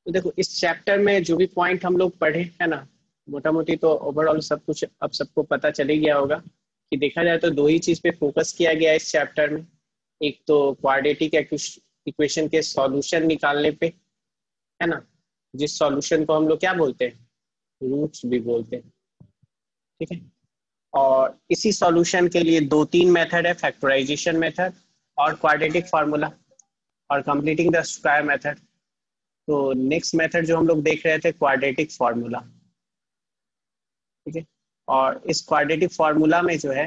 तो देखो इस चैप्टर में जो भी पॉइंट हम लोग पढ़े है ना, मोटा मोटी तो ओवरऑल सब कुछ अब सबको पता चल ही गया होगा कि देखा जाए तो दो ही चीज पे फोकस किया गया है इस चैप्टर में। एक तो क्वाड्रेटिक इक्वेशन के सॉल्यूशन निकालने पे, है ना, जिस सॉल्यूशन को हम लोग क्या बोलते हैं, रूट्स भी बोलते हैं। ठीक है, और इसी सॉल्यूशन के लिए दो तीन मेथड है, फैक्टराइजेशन मेथड और क्वाड्रेटिक फार्मूला और कंप्लीटिंग द स्क्वायर मेथड। तो नेक्स्ट मेथड जो हम लोग देख रहे थे क्वाड्रेटिक फार्मूला। ठीक है, और इस क्वाड्रेटिक फार्मूला में जो है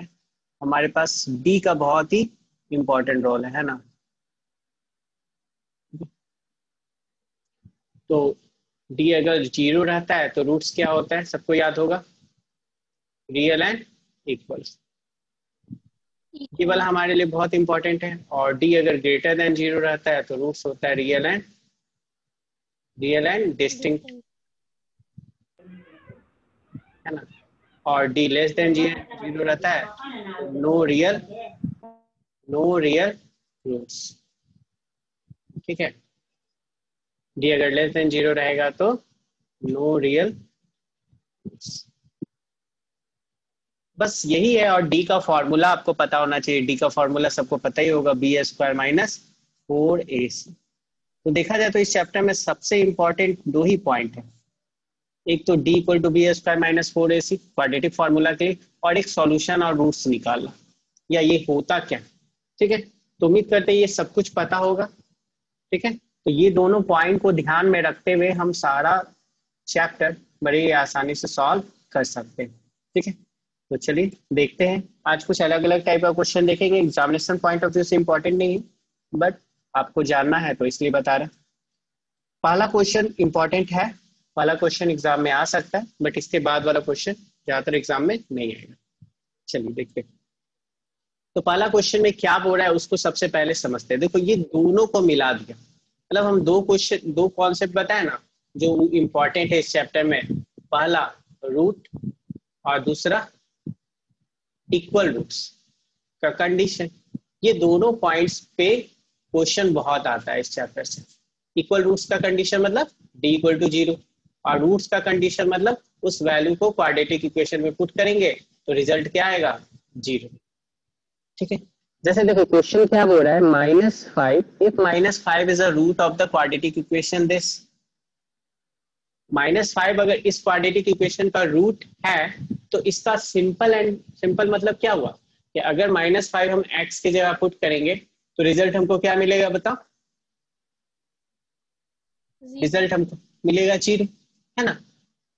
हमारे पास डी का बहुत ही इंपॉर्टेंट रोल है ना। तो डी अगर जीरो रहता है तो रूट्स क्या होता है, सबको याद होगा, रियल एंड इक्वल। केवल हमारे लिए बहुत इंपॉर्टेंट है। और डी अगर ग्रेटर देन जीरो रहता है तो रूट्स होता है रियल एंड डिस्टिंक्ट, है ना। और डी लेस देन जीरो रहता है नो रियल रूट्स। ठीक है, डी अगर लेस देन जीरो रहेगा तो नो रियल रूट्स। बस यही है। और डी का फॉर्मूला आपको पता होना चाहिए, डी का फॉर्मूला सबको पता ही होगा, बी स्क्वायर माइनस 4ac। तो देखा जाए तो इस चैप्टर में सबसे इंपॉर्टेंट दो ही पॉइंट है, एक तो D equal to B square minus 4ac quadratic formula के लिए, और एक सॉल्यूशन और रूट्स निकालना, या ये होता क्या। ठीक है, तो उम्मीद करते हैं ये सब कुछ पता होगा। ठीक है, तो ये दोनों पॉइंट को ध्यान में रखते हुए हम सारा चैप्टर बड़े आसानी से सॉल्व कर सकते हैं। ठीक है, तो चलिए देखते हैं। आज कुछ अलग अलग टाइप का क्वेश्चन देखेंगे, एग्जामिनेशन पॉइंट ऑफ व्यू से इंपॉर्टेंट नहीं है बट आपको जानना है तो इसलिए बता रहे हैं। पहला क्वेश्चन इंपॉर्टेंट है, पहला क्वेश्चन एग्जाम में आ सकता है बट इसके बाद वाला क्वेश्चन ज्यादातर एग्जाम में नहीं आएगा। चलिए देखते हैं। तो पहला क्वेश्चन में क्या बोल रहा है उसको सबसे पहले समझते हैं। देखो ये दोनों को मिला दिया, मतलब हम दो क्वेश्चन दो कॉन्सेप्ट बताए ना जो इंपॉर्टेंट है इस चैप्टर में, पहला रूट और दूसरा इक्वल रूट्स का कंडीशन। ये दोनों पॉइंट्स पे क्वेश्चन बहुत आता है इस चैप्टर से। इक्वल रूट्स का कंडीशन मतलब डी इक्वल टू जीरो, और रूट्स का कंडीशन मतलब उस वैल्यू को क्वाड्रेटिक इक्वेशन में पुट करेंगे तो रिजल्ट क्या आएगा, जीरो। ठीक है, जैसे देखो क्वेश्चन क्या बोल रहा है, -5 if -5 is a root of the quadratic equation this. -5 अगर इस क्वाड्रेटिक इक्वेशन का रूट है तो इसका सिंपल मतलब क्या हुआ कि अगर -5 हम x की जगह पुट करेंगे तो रिजल्ट हमको क्या मिलेगा बताओ, रिजल्ट हमको मिलेगा जीरो, है ना।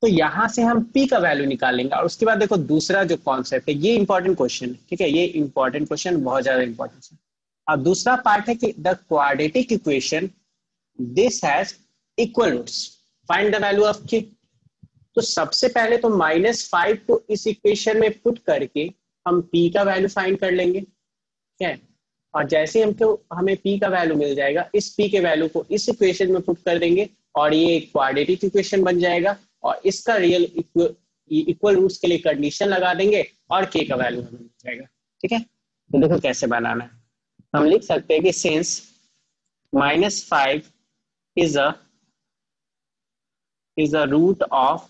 तो यहां से हम p का वैल्यू निकालेंगे। और उसके बाद देखो दूसरा जो कॉन्सेप्ट है, ये इंपॉर्टेंट क्वेश्चन है। ठीक है, ये इंपॉर्टेंट क्वेश्चन बहुत ज्यादा इंपॉर्टेंट है। अब दूसरा पार्ट है कि the quadratic equation this has equal roots, find the value of k। तो सबसे पहले तो -5 को इस इक्वेशन में पुट करके हम p का वैल्यू फाइंड कर लेंगे, ठीक है। और जैसे हमको हमें p का वैल्यू मिल जाएगा, इस p के वैल्यू को इस इक्वेशन में पुट कर देंगे और ये एक क्वाड्रेटिक इक्वेशन बन जाएगा। और इसका रियल इक्वल रूट्स के लिए कंडीशन लगा देंगे और k का वैल्यू हमें मिल जाएगा। ठीक है, तो देखो कैसे बनाना है। हम लिख सकते हैं कि since -5 is a root of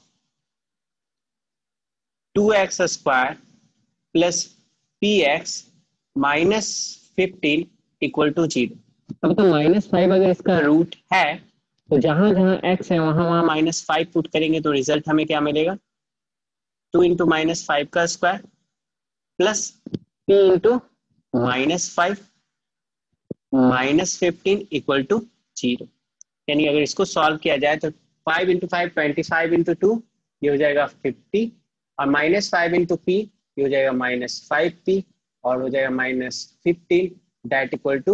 2x square plus px minus 15 equal to 0। अब तो -5 अगर इसका रूट है तो जहां जहां x है वहां वहां -5 पुट करेंगे तो रिजल्ट हमें क्या मिलेगा, 2 इंटू -5 का square plus p into -5 -15 equal to 0। यानी अगर इसको सॉल्व किया जाए तो 5 इंटू 5 25 इंटू 2 ये हो जाएगा 50, और -5 इंटू p ये हो जाएगा -5p और हो जाएगा -15 दैट इक्वल टू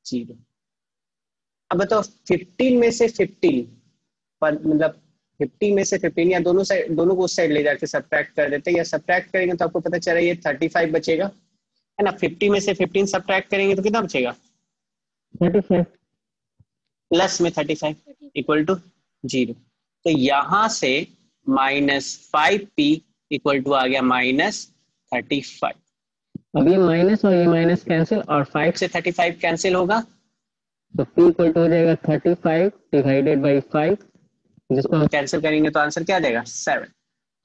0। अब बताओ 15 में से 15 पर मतलब 50 में से 15 या दोनों को उस साइड ले जाके सब्ट्रैक्ट कर देते हैं, या सब्ट्रैक्ट करेंगे तो आपको पता चला ये 35 बचेगा, है ना। 50 में से 15 सब्ट्रैक्ट करेंगे तो कितना बचेगा, 35 प्लस में 35 इक्वल टू 0। तो यहां से -5p इक्वल टू आ गया -35। अब ये माइनस और ये माइनस कैंसिल और 5 से 35 कैंसिल होगा तो p इक्वल टू हो जाएगा 35 डिवाइडेड बाई 5 जिसको हम कैंसिल करेंगे तो आंसर क्या आ जाएगा 7।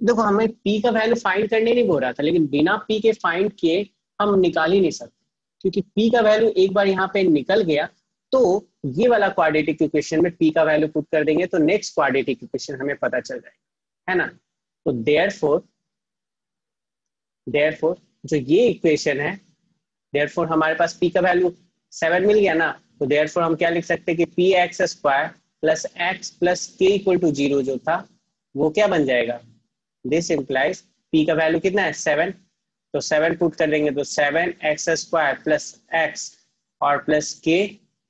देखो हमें p का वैल्यू फाइंड करने नहीं बोल रहा था, लेकिन बिना p के फाइंड किए हम निकाल ही नहीं सकते, क्योंकि p का वैल्यू एक बार यहाँ पे निकल गया तो ये वाला क्वाड्रेटिक इक्वेशन में p का वैल्यू पुट कर देंगे तो नेक्स्ट क्वाड्रेटिक इक्वेशन हमें पता चल जाएगा, है ना। तो देयरफॉर जो ये इक्वेशन है, देयरफॉर हमारे पास p का वैल्यू 7 मिल गया ना, तो देयरफॉर हम क्या लिख सकते हैं कि P x square plus x plus के इक्वल टू 0 जो था वो क्या बन जाएगा, दिस इम्प्लाइज p का वैल्यू कितना है 7, तो 7 पुट कर देंगे तो 7 एक्स स्क्वायर प्लस एक्स और प्लस के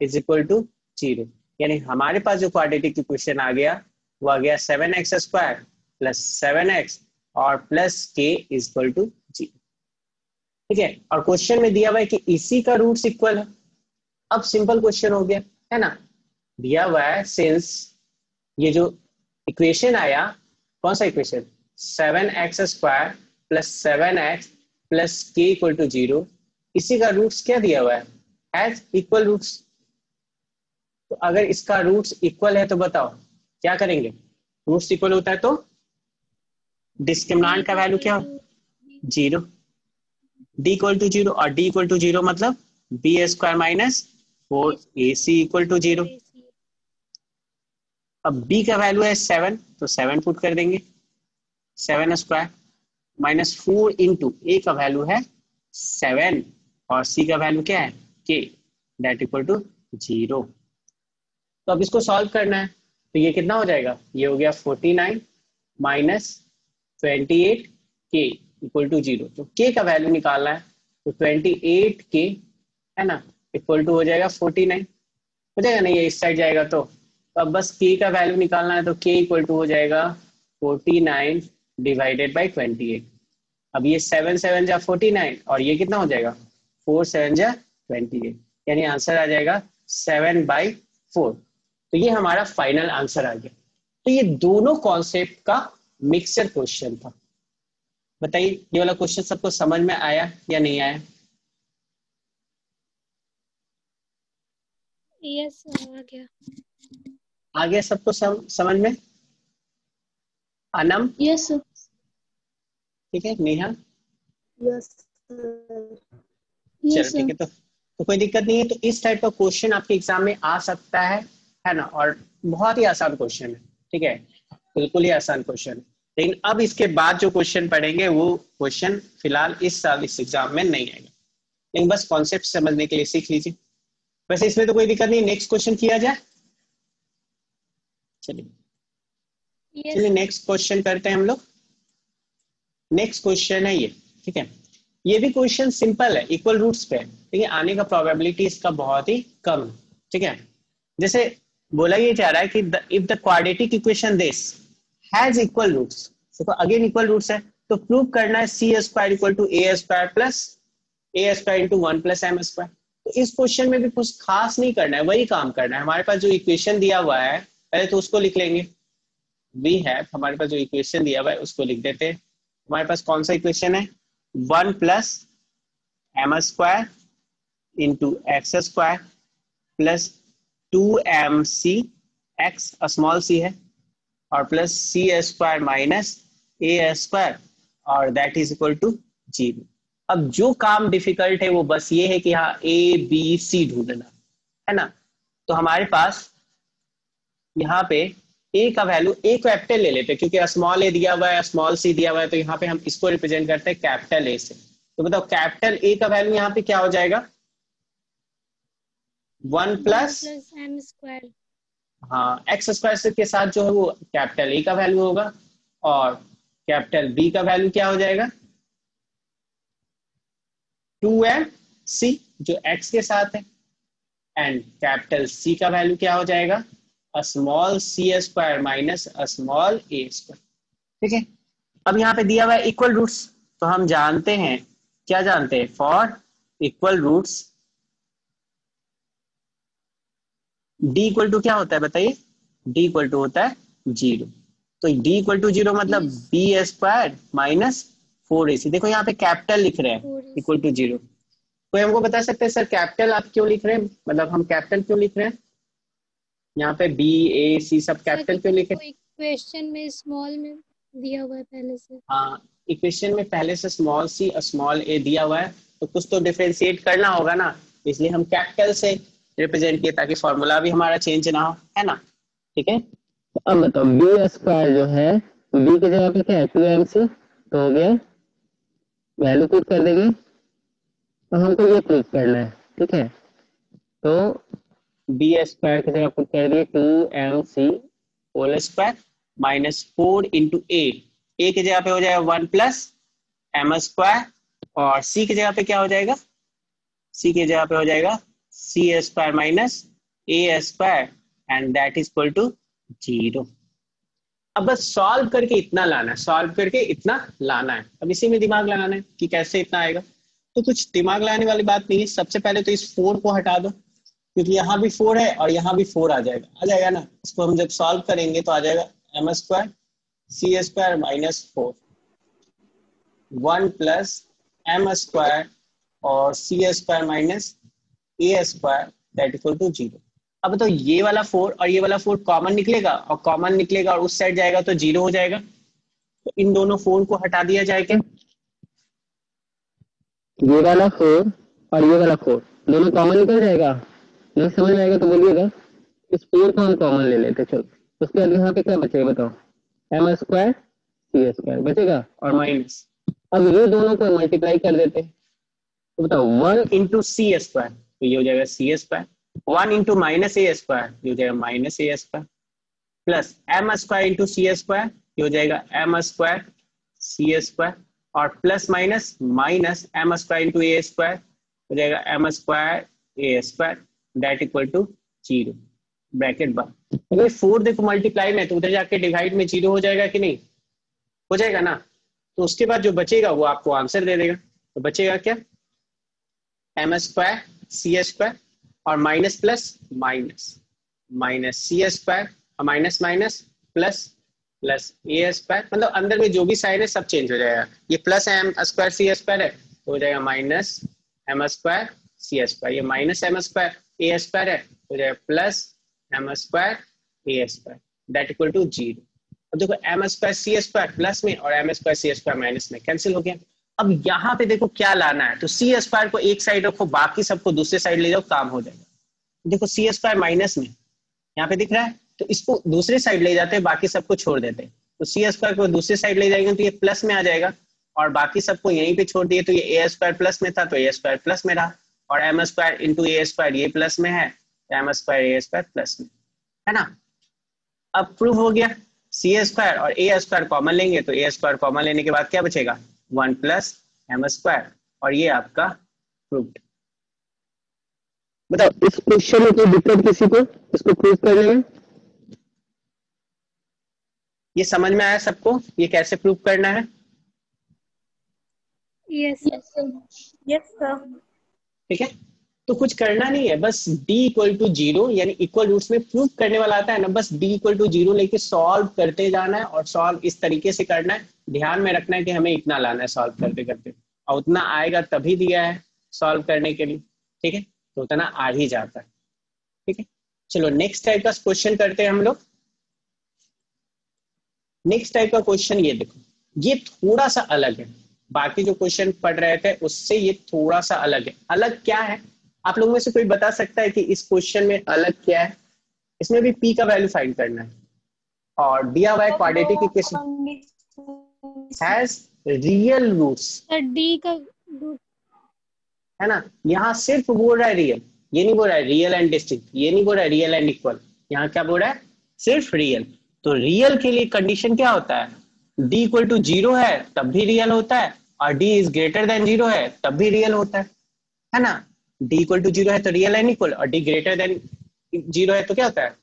इज इक्वल टू 0। यानी हमारे पास जो क्वाड्रेटिक इक्वेशन आ गया वो आ गया 7 एक्स स्क्वायर प्लस 7 एक्स और प्लस के इज इक्वल टू 0। ठीक है, और क्वेश्चन में दिया हुआ है कि इसी का रूट्स इक्वल है। अब सिंपल क्वेश्चन हो गया, है ना। दिया हुआ है सिंस ये जो इक्वेशन आया, कौन सा equation, 7 x square plus 7 x plus के इक्वल टू 0, इसी का रूट्स क्या दिया हुआ है, हैज इक्वल रूट्स। तो अगर इसका रूट्स इक्वल है तो बताओ क्या करेंगे, रूट्स इक्वल होता है तो डिस्क्रिमिनेंट का वैल्यू क्या हो, 0, डी इक्वल टू 0, और डी इक्वल टू 0 मतलब B square minus 4ac equal to 0। अब b का वैल्यू है 7, तो 7 पुट कर देंगे, 7 स्क्वायर माइनस 4 इंटू a का वैल्यू है 7 और c का वैल्यू क्या है k, दैट इक्वल टू 0। तो अब इसको सॉल्व करना है, तो ये कितना हो जाएगा, ये हो गया 49 माइनस 28 k इक्वल टू 0। तो k का वैल्यू निकालना है, तो 28 k, है ना, इक्वल टू हो जाएगा 49, हो जाएगा नहीं, ये इस साइड जाएगा तो अब बस k का वैल्यू निकालना है, तो k इक्वल टू हो जाएगा 49 डिवाइडेड बाई 28। अब ये 7 7 जा 49 और ये कितना हो जाएगा 4 7 जा 28, यानी आंसर आ जाएगा 7/4। तो ये हमारा फाइनल आंसर आ गया। तो ये दोनों कॉन्सेप्ट का मिक्सचर क्वेश्चन था। बताइए ये वाला क्वेश्चन सबको समझ में आया या नहीं आया? यस आ गया। आ गया सबको समझ में? अनम? Yes sir. ठीक है, नेहा? यस चलो ठीक है, तो कोई दिक्कत नहीं है। तो इस टाइप का क्वेश्चन आपके एग्जाम में आ सकता है ना, और बहुत ही आसान क्वेश्चन है, ठीक है, बिल्कुल ही आसान क्वेश्चन है। लेकिन अब इसके बाद जो क्वेश्चन पढ़ेंगे वो क्वेश्चन फिलहाल इस साल इस एग्जाम में नहीं आएगा, लेकिन बस कॉन्सेप्ट समझने के लिए सीख लीजिए। वैसे इसमें तो कोई दिक्कत नहीं, नेक्स्ट क्वेश्चन किया जाए। चलिए नेक्स्ट क्वेश्चन करते हैं हम लोग। नेक्स्ट क्वेश्चन है ये, ठीक है, ये भी क्वेश्चन सिंपल है, इक्वल रूट्स पे, लेकिन आने का प्रोबेबिलिटी इसका बहुत ही कम है, ठीक है। जैसे बोला ये जा रहा है कि if the quadratic equation this has equal roots, देखो अगेन इक्वल रूट्स है, तो प्रूव करना है c square equal to a square plus a square into 1 plus m square. तो इस क्वेश्चन में भी कुछ खास नहीं करना है, वही काम करना है। हमारे पास जो इक्वेशन दिया हुआ है पहले तो उसको लिख लेंगे, वी हैव, हमारे पास जो इक्वेशन दिया हुआ है उसको लिख देते हैं। हमारे पास कौन सा इक्वेशन है, 1 plus m square into x square plus 2mc, x small c है, और plus c square minus a square, और दैट इज इक्वल टू 0। अब जो काम डिफिकल्ट है वो बस ये है कि यहाँ ए बी सी ढूंढना, है ना। तो हमारे पास यहाँ पे ए का वैल्यू, ए कैपिटल ले लेते हैं क्योंकि स्मॉल ए दिया हुआ है, स्मॉल सी दिया हुआ है, तो यहाँ पे हम इसको रिप्रेजेंट करते हैं कैपिटल ए से। तो बताओ कैपिटल ए का वैल्यू यहाँ पे क्या हो जाएगा, 1 प्लस एम स्क्वायर, हाँ एक्स स्क्वायर के साथ जो है वो कैपिटल ए का वैल्यू होगा, और कैपिटल बी का वैल्यू क्या हो जाएगा 2mc जो एक्स के साथ है, एंड कैपिटल सी का वैल्यू क्या हो जाएगा small C square minus small ए स्क्वायर, ठीक है। अब यहाँ पे दिया हुआ है इक्वल रूट्स, तो हम जानते हैं, क्या जानते हैं, for equal roots D equal to क्या होता है बताइए, डी इक्वल टू होता है 0। तो डी इक्वल टू 0 मतलब बी स्क्वायर माइनस 4ac। देखो यहाँ पे कैपिटल लिख रहे हैं इक्वल टू 0। कोई हमको बता सकते हैं सर कैपिटल आप क्यों लिख रहे हैं, मतलब हम कैपिटल क्यों लिख रहे हैं यहाँ पे, बी ए सी सब कैपिटल क्यों लिखे? इक्वेशन में स्मॉल में दिया हुआ है पहले से। हाँ, इक्वेशन में पहले से स्मॉल सी और स्मॉल ए दिया हुआ है, तो कुछ तो डिफरेंशिएट करना होगा ना, इसलिए हम कैपिटल से रिप्रेजेंट किए ताकि फॉर्मूला भी हमारा चेंज ना हो, है ना। ठीक है, तो अब बताओ बी स्क्वायर जो है, बी की जगह पे क्या है 2mc, तो हो गया, वैल्यू पुट कर देंगे, तो हमको ये प्रूव करना है। ठीक है, तो बी स्क्वायर की जगह पुट कर दिए 2mc whole square minus 4 into a की जगह पे हो जाएगा 1 प्लस एम स्क्वायर, और सी की जगह पे क्या हो जाएगा, सी की जगह पे हो जाएगा c square minus a square, and that is equal to 0। अब बस सॉल्व करके इतना लाना है, सॉल्व करके इतना लाना है। अब इसी में दिमाग लगाना है कि कैसे इतना आएगा। तो कुछ दिमाग लगाने वाली बात नहीं है। सबसे पहले तो इस 4 को हटा दो, क्योंकि यहाँ भी 4 है और यहाँ भी 4 आ जाएगा ना। इसको हम जब सॉल्व करेंगे तो आ जाएगा m square c square minus 4, 1 plus m square और c square minus a square that equal to 0। अब तो ये वाला 4 और ये वाला 4 कॉमन निकलेगा, और कॉमन निकलेगा और उस साइड जाएगा तो 0 हो जाएगा। तो इन दोनों 4 को हटा दिया जाएगा, ये वाला 4 और ये वाला 4 दोनों कॉमन निकल जाएगा। नहीं समझ में आएगा तो बोलिएगा। इस 4 को हम कॉमन ले लेते, चलो। उसके बाद यहाँ पे क्या बचेगा बताओ, एम स्क्वायर सी स्क्वायर बचेगा और माइनस, अब ये दोनों को मल्टीप्लाई कर देते, तो बताओ 1 इंटू सी स्क्वायर, तो ये हो जाएगा c square, 1 into minus a square, ये हो जाएगा minus a square, plus m square into c square, ये हो जाएगा एम स्क्वायर सी स्क्वायर, और plus minus minus m square into a square, हो जाएगा m square a square that equal to 0 bracket बंद। अगर 4 देखो मल्टीप्लाई में, तो उधर जाके डिवाइड में 0 हो जाएगा कि नहीं, हो जाएगा ना। तो उसके बाद जो बचेगा वो आपको आंसर दे देगा। तो बचेगा क्या, एम स्क्वायर सी स्क्वायर और माइनस प्लस माइनस माइनस सी स्क्वायर और minus minus plus plus a square, मतलब अंदर में जो भी साइन है सब चेंज हो जाएगा। ये plus m square c square है तो हो जाएगा minus m square c square, ये minus m square a square है हो जाएगा plus m square a square that equal to 0। अब देखो m square c square plus में और m square c square minus में कैंसिल हो गया। अब यहाँ पे देखो क्या लाना है, तो सी स्क्वायर को एक साइड रखो, बाकी सबको दूसरे साइड ले जाओ, काम हो जाएगा। देखो सी स्क्वायर माइनस में यहाँ पे दिख रहा है, तो इसको दूसरे साइड ले जाते हैं, बाकी सबको छोड़ देते हैं। तो सी स्क्वायर को दूसरे साइड ले जाएंगे तो ये प्लस में आ जाएगा, और बाकी सबको यहीं पे छोड़ दिए तो ये ए स्क्वायर प्लस में था तो ए स्क्वायर प्लस में रहा, और m square into a square ये प्लस में है, M square a square plus में है ना। अब प्रूव हो गया, सी स्क्वायर और ए स्क्वायर कॉमन लेंगे तो ए स्क्वायर कॉमन लेने के बाद क्या बचेगा 1 प्लस एम स्क्वायर, और ये आपका प्रूव्ड। बताओ इस क्वेश्चन में कोई दिक्कत किसी को इसको प्रूव करने में? ये समझ में आया सबको, ये कैसे प्रूव करना है? Yes yes sir. ठीक है, तो कुछ करना नहीं है, बस d इक्वल टू 0 यानी इक्वल रूट्स में प्रूव करने वाला आता है ना, बस d इक्वल टू 0 लेके सॉल्व करते जाना है, और सॉल्व इस तरीके से करना है। ध्यान में रखना है कि हमें इतना लाना है सॉल्व करते करते, और उतना आएगा तभी दिया है सॉल्व करने के लिए। ठीक है, तो उतना आ ही जाता है। ठीक है, चलो नेक्स्ट टाइप का क्वेश्चन करते हैं हम लोग। नेक्स्ट टाइप का क्वेश्चन ये देखो, ये थोड़ा सा अलग है, बाकी जो क्वेश्चन पढ़ रहे थे उससे ये थोड़ा सा अलग है। अलग क्या है, आप लोगों में से कोई बता सकता है कि इस क्वेश्चन में अलग क्या है? इसमें भी p का वैल्यू फाइंड करना है, और दिया हुआ है quadratic equation has real roots, d का रूट है ना। यहाँ सिर्फ बोल रहा है रियल, ये नहीं बोल रहा है रियल एंड डिस्टिंक्ट, ये नहीं बोल रहा है रियल एंड इक्वल, यहाँ क्या बोल रहा है सिर्फ रियल। तो रियल के लिए कंडीशन क्या होता है, d इक्वल टू 0 है तब भी रियल होता है, और d इज ग्रेटर देन 0 है तब भी रियल होता है ना। d इक्वल टू 0 है तो रियल एंड इक्वल, और d ग्रेटर देन 0 है तो क्या होता है,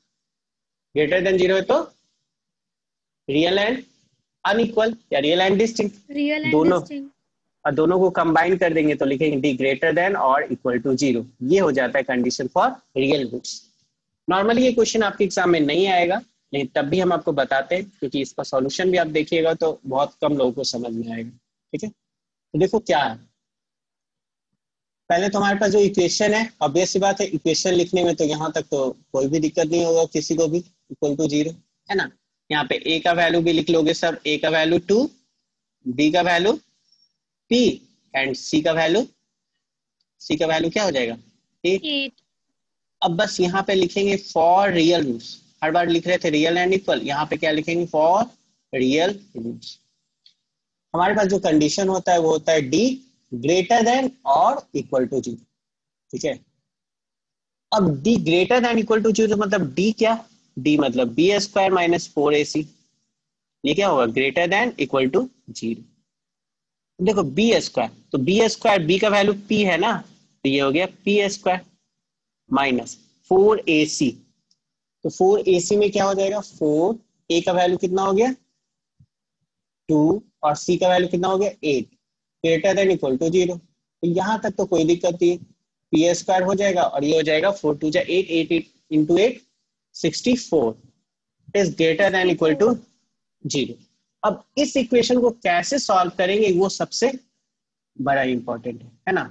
ग्रेटर देन 0 है तो रियल एंड अनइक्वल या real and distinct, real and दोनों, डिस्टिंक्ट। और दोनों को कंबाइन कर देंगे तो लिखेंगे d ग्रेटर देन और इक्वल टू 0। ये हो जाता है condition for real roots. Normally ये क्वेश्चन आपके एग्जाम में नहीं आएगा, लेकिन तब भी हम आपको बताते हैं, क्योंकि इसका सॉल्यूशन भी आप देखिएगा तो बहुत कम लोगों को समझ में आएगा। ठीक है, तो देखो क्या है, पहले तो हमारे पास जो इक्वेशन है, ऑब्वियस सी बात है इक्वेशन लिखने में तो यहाँ तक तो कोई भी दिक्कत नहीं होगा किसी को भी, इक्वल टू 0 है ना। यहाँ पे a का वैल्यू भी लिख लोगे सब, a का वैल्यू 2, b का वैल्यू p एंड c का वैल्यू क्या हो जाएगा 8। 8. अब बस यहाँ पे लिखेंगे फॉर रियल रूट्स, हर बार लिख रहे थे रियल एंड इक्वल, यहाँ पे क्या लिखेंगे फॉर रियल रूट्स। हमारे पास जो कंडीशन होता है वो होता है d ग्रेटर देन और इक्वल टू 0, ठीक है। अब d greater than equal to 0 मतलब d क्या, d मतलब बी स्क्वायर माइनस 4ac, ये क्या होगा ग्रेटर देन इक्वल टू 0। देखो बी स्क्वायर, तो बी स्क्वायर b का वैल्यू p है ना, तो ये हो गया p स्क्वायर माइनस 4ac, तो 4ac में क्या हो जाएगा 4, a का वैल्यू कितना हो गया 2 और c का वैल्यू कितना हो गया 8, ग्रेटर देन इक्वल टू 0। तो यहाँ तक तो कोई दिक्कत नहीं, पी स्क्वायर हो जाएगा और ये हो जाएगा 4 2 8, 8 into 8 64 is greater than equal to 0। अब इस इक्वेशन को कैसे सॉल्व करेंगे वो सबसे बड़ा इंपॉर्टेंट है ना।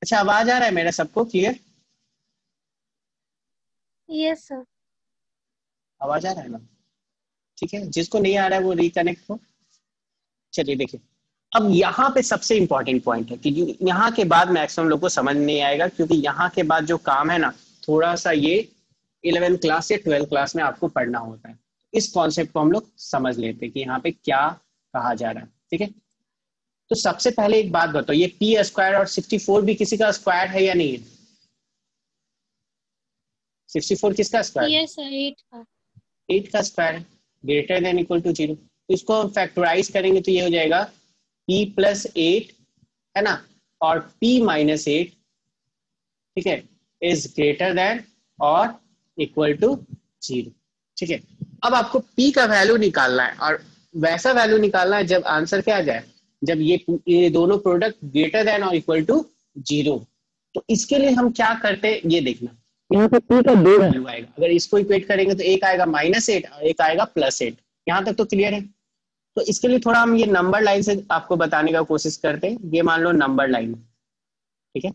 अच्छा आवाज आ रहा है मेरा सबको क्लियर? Yes, sir. आवाज आ रहा है ना, ठीक है। जिसको नहीं आ रहा है वो रिकनेक्ट हो। चलिए देखिए, अब यहाँ पे सबसे इंपॉर्टेंट पॉइंट है कि यहाँ के बाद मैक्सिमम लोग को समझ नहीं आएगा, क्योंकि यहाँ के बाद जो काम है ना थोड़ा सा ये 11th क्लास या 12th क्लास में आपको पढ़ना होता है। इस कॉन्सेप्ट को हम लोग समझ लेते हैं कि यहाँ पे क्या कहा जा रहा है, ठीक है। तो सबसे पहले एक बात बताओ, ये पी स्क्वायर और 64 भी किसी का स्क्वायर है या नहीं है? 64 किसका स्क्वायर? Yes, sir. 8 का. 8 का स्क्वायर है, ग्रेटर देन इक्वल टू 0। तो इसको हम फैक्टराइज करेंगे तो ये हो जाएगा p प्लस 8 है ना, और p माइनस 8, ठीक है, इज ग्रेटर देन और इक्वल टू 0, ठीक है। अब आपको p का वैल्यू निकालना है, और वैसा वैल्यू निकालना है जब आंसर क्या आ जाए, जब ये दोनों प्रोडक्ट ग्रेटर देन और इक्वल टू 0। तो इसके लिए हम क्या करते हैं ये देखना, यहाँ पे p का दो वैल्यू आएगा, अगर इसको इक्वेट करेंगे तो एक आएगा -8 और एक आएगा +8। यहाँ तक तो क्लियर है। तो इसके लिए थोड़ा हम ये नंबर लाइन से आपको बताने का कोशिश करते हैं। ये मान लो नंबर लाइन, ठीक है।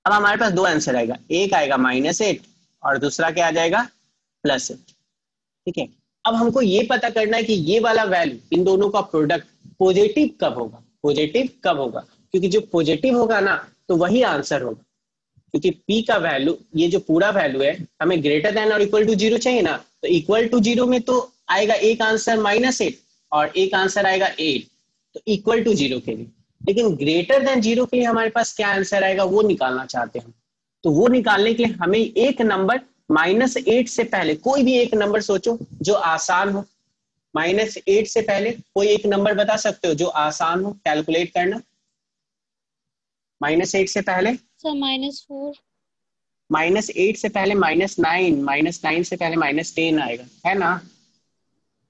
अब हमारे पास दो आंसर आएगा, एक आएगा -8 और दूसरा क्या आ जाएगा +8, ठीक है। अब हमको ये पता करना है कि ये वाला वैल्यू, इन दोनों का प्रोडक्ट पॉजिटिव कब होगा, पॉजिटिव कब होगा, क्योंकि जो पॉजिटिव होगा ना तो वही आंसर होगा। क्योंकि p का वैल्यू, ये जो पूरा वैल्यू है, हमें ग्रेटर देन और इक्वल टू 0 चाहिए ना, तो इक्वल टू 0 में तो आएगा एक आंसर -8 और एक आंसर आएगा 8, तो इक्वल टू 0 के लिए। लेकिन ग्रेटर देन 0 के लिए हमारे पास क्या आंसर आएगा वो निकालना चाहते हैं। तो वो निकालने के लिए हमें एक नंबर -8 से पहले कोई भी एक नंबर सोचो जो आसान हो। -8 से पहले कोई एक नंबर बता सकते हो जो आसान हो कैलकुलेट करना? -8 से पहले Sir, -4. -8 से पहले -9, -9 से पहले -10 आएगा, है ना।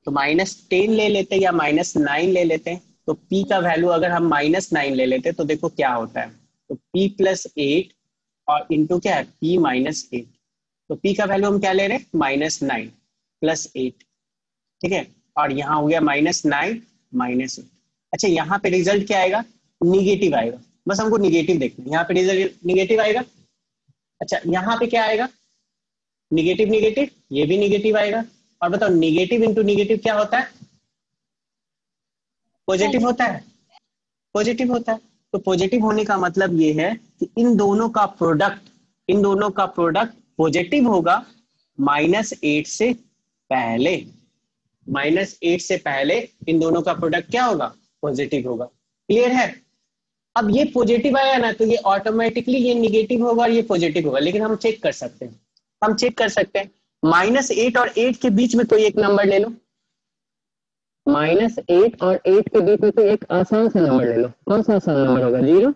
तो -10 ले लेते या -9 ले लेते, तो p का वैल्यू अगर हम -9 ले लेते तो देखो क्या होता है, तो p + 8 और इंटू क्या है p - 8, तो p का वैल्यू हम क्या ले रहे हैं -9 + 8, ठीक है। और यहाँ हो गया -9 -8। अच्छा यहाँ पे रिजल्ट क्या आएगा, निगेटिव आएगा, बस हमको निगेटिव देखना है। यहाँ पे रिजल्ट निगेटिव आएगा। अच्छा यहाँ पे क्या आएगा, निगेटिव निगेटिव, ये भी निगेटिव आएगा। और बताओ निगेटिव इंटू निगेटिव क्या होता है, पॉजिटिव होता है, पॉजिटिव होता है। तो पॉजिटिव होने का मतलब ये है कि इन दोनों का प्रोडक्ट पॉजिटिव होगा -8 से पहले, -8 से पहले इन दोनों का प्रोडक्ट क्या होगा, पॉजिटिव होगा। क्लियर है? अब ये पॉजिटिव आया ना तो ये ऑटोमेटिकली ये निगेटिव होगा और ये पॉजिटिव होगा, लेकिन हम चेक कर सकते हैं, -8 और 8 के बीच में कोई एक नंबर ले लो, -8 और 8 के बीच में कोई एक आसान सा नंबर ले लो। कौन सा आसान नंबर होगा, 0।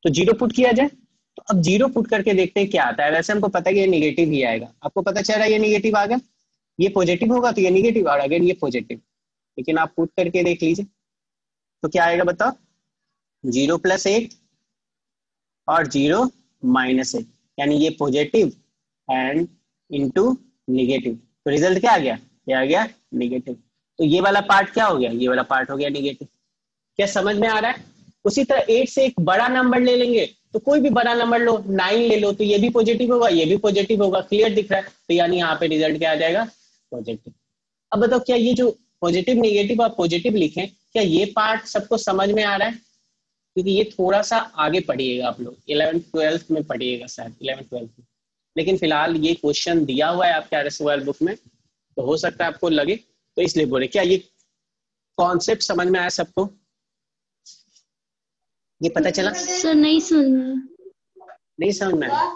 तो 0 पुट किया जाए, तो अब 0 पुट करके देखते हैं क्या आता है। वैसे हमको पता है कि ये निगेटिव ही आएगा, आपको पता चल रहा है ये निगेटिव आ गया, ये पॉजिटिव होगा तो ये निगेटिव और अगेन ये पॉजिटिव, लेकिन आप पुट करके देख लीजिए तो क्या आएगा बताओ, 0 + 8 और 0 - 8, यानी ये पॉजिटिव एंड इनटू निगेटिव, तो रिजल्ट क्या आ गया, ये आ गया निगेटिव। तो ये वाला पार्ट क्या हो गया, ये वाला पार्ट हो गया निगेटिव। क्या समझ में आ रहा है? उसी तरह 8 से एक बड़ा नंबर ले लेंगे, तो कोई भी बड़ा नंबर लो, 9 ले लो, तो ये भी पॉजिटिव होगा, ये भी पॉजिटिव होगा। क्लियर दिख रहा है? तो यानी यहाँ पे रिजल्ट क्या आ जाएगा? पॉजिटिव। अब बताओ, क्या ये जो पॉजिटिव नेगेटिव और पॉजिटिव लिखे, क्या ये पार्ट सबको समझ में आ रहा है? क्योंकि ये थोड़ा सा आगे पढ़िएगा, आप लोग 11th-12th में पढ़िएगा, शायद 11th-12th में, लेकिन फिलहाल ये क्वेश्चन दिया हुआ है आपके RS बुक में, तो हो सकता है आपको लगे, तो इसलिए बोले। क्या ये कॉन्सेप्ट समझ में आया सबको? ये पता चला? सर नहीं समझ में। नहीं समझ में आया?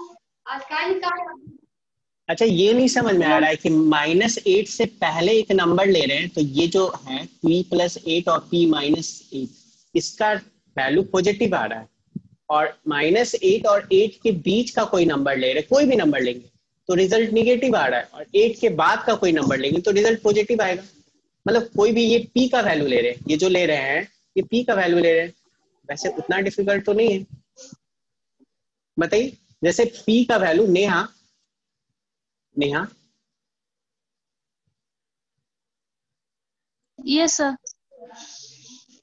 अच्छा, ये नहीं समझ में आ रहा है कि -8 से पहले एक नंबर ले रहे हैं, तो ये जो है p+8 और p-8, इसका वैल्यू पॉजिटिव आ रहा है, और -8 और 8 के बीच का कोई नंबर ले रहे हैं, कोई भी नंबर लेंगे तो रिजल्ट निगेटिव आ रहा है, और 8 के बाद का कोई नंबर लेंगे तो रिजल्ट पॉजिटिव आएगा। मतलब कोई भी, ये p का वैल्यू ले रहे हैं, ये जो ले रहे हैं ये p का वैल्यू ले रहे हैं। वैसे उतना डिफिकल्ट तो नहीं है, बताइए। जैसे p का वैल्यू, नेहा यस सर।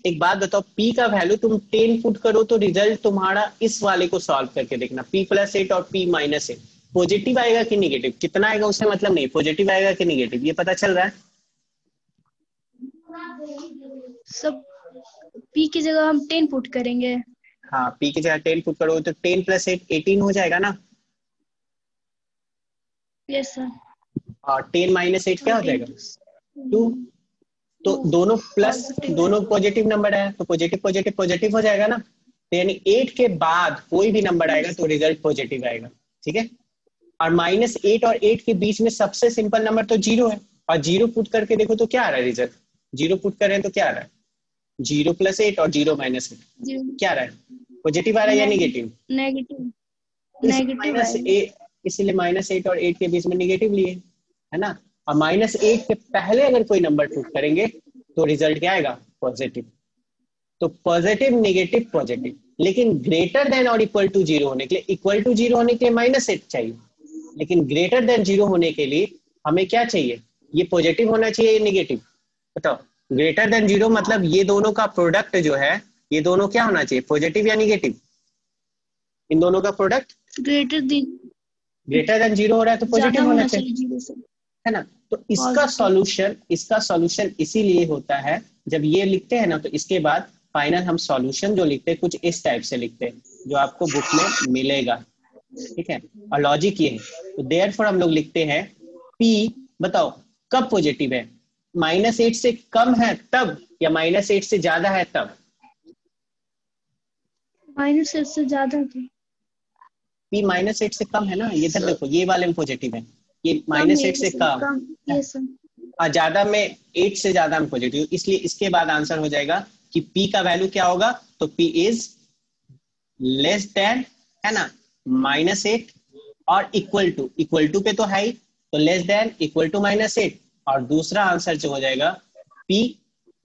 एक बात बताओ, p का वैल्यू तुम 10 पुट करो तो रिजल्ट तुम्हारा इस वाले को सॉल्व करके देखना, p+8 और p-8 पॉजिटिव आएगा कि निगेटिव, कितना आएगा उससे मतलब नहीं, पॉजिटिव आएगा कि निगेटिव, ये पता चल रहा है? सब p की जगह हम 10 पुट करेंगे। हाँ, p की जगह 10 पुट करो तो 10+8 18 हो जाएगा ना, यस सर। और 10-8 क्या हो जाएगा? 2। तो दोनों प्लस, दोनों पॉजिटिव नंबर है, तो पॉजिटिव पॉजिटिव पॉजिटिव हो जाएगा ना। तो यानी 8 के बाद कोई भी नंबर आएगा तो रिजल्ट पॉजिटिव आएगा, ठीक है। और -8 और 8 के बीच में सबसे सिंपल नंबर तो 0 है, और 0 पुट करके देखो तो क्या आ रहा है रिजल्ट? 0 पुट कर रहे हैं तो क्या आ रहा है? 0+8 और 0-8 क्या आ रहा है? पॉजिटिव आ रहा है या निगेटिव? नेगेटिव। इसीलिए -8 और 8 के बीच में निगेटिव लिए, है ना। और -8 के पहले अगर कोई नंबर पुट करेंगे तो रिजल्ट क्या आएगा? पॉजिटिव। तो पॉजिटिव नेगेटिव पॉजिटिव, लेकिन ग्रेटर देन और इक्वल टू 0 होने के लिए, इक्वल टू 0 होने के लिए -8 चाहिए, लेकिन ग्रेटर देन 0 होने के लिए हमें क्या चाहिए? ये पॉजिटिव होना चाहिए, नेगेटिव? बताओ। ग्रेटर देन 0 मतलब ये दोनों का प्रोडक्ट जो है, ये दोनों क्या होना चाहिए, पॉजिटिव या निगेटिव? इन दोनों का प्रोडक्ट ग्रेटर देन 0 हो रहा है तो पॉजिटिव होना चाहिए, 0 से। है ना। तो इसका सॉल्यूशन इसीलिए होता है, जब ये लिखते हैं ना तो इसके बाद फाइनल हम सॉल्यूशन जो लिखते हैं कुछ इस टाइप से लिखते हैं, जो आपको बुक में मिलेगा, ठीक है। और लॉजिक ये है, तो देयरफॉर हम लोग लिखते हैं p, बताओ कब पॉजिटिव है? -8 से कम है तब, या -8 से ज्यादा है तब? -8 से ज्यादा था। p -8 से कम है ना, ये इधर देखो, ये वाले में पॉजिटिव है, ये कम है, -8 से कम, यस सर। और ज्यादा में 8 से ज्यादा में पॉजिटिव, इसलिए इसके बाद आंसर हो जाएगा कि p का वैल्यू क्या होगा? तो p इज लेस देन, है ना, -8 और इक्वल टू पे तो है ही, तो लेस देन इक्वल टू -8, और दूसरा आंसर जो हो जाएगा p,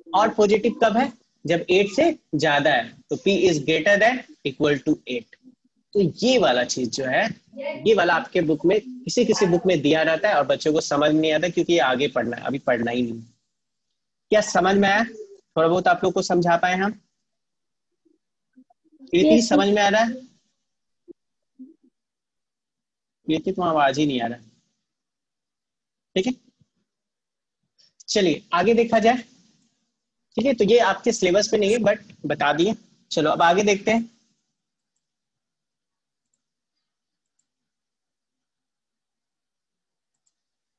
और पॉजिटिव कब है? जब 8 से ज्यादा है, तो p is greater than equal to 8। तो ये वाला चीज जो है, ये वाला आपके बुक में, किसी किसी बुक में दिया रहता है और बच्चों को समझ नहीं आता, क्योंकि ये आगे पढ़ना है, अभी पढ़ना ही नहीं। क्या समझ में आया? थोड़ा बहुत आप लोग को समझा पाए हम? कृति समझ में आ रहा है? कृति तो आवाज ही नहीं आ रहा, ठीक है। चलिए आगे देखा जाए, ठीक है। तो ये आपके सिलेबस में नहीं है, बट बता दिए। चलो अब आगे देखते हैं।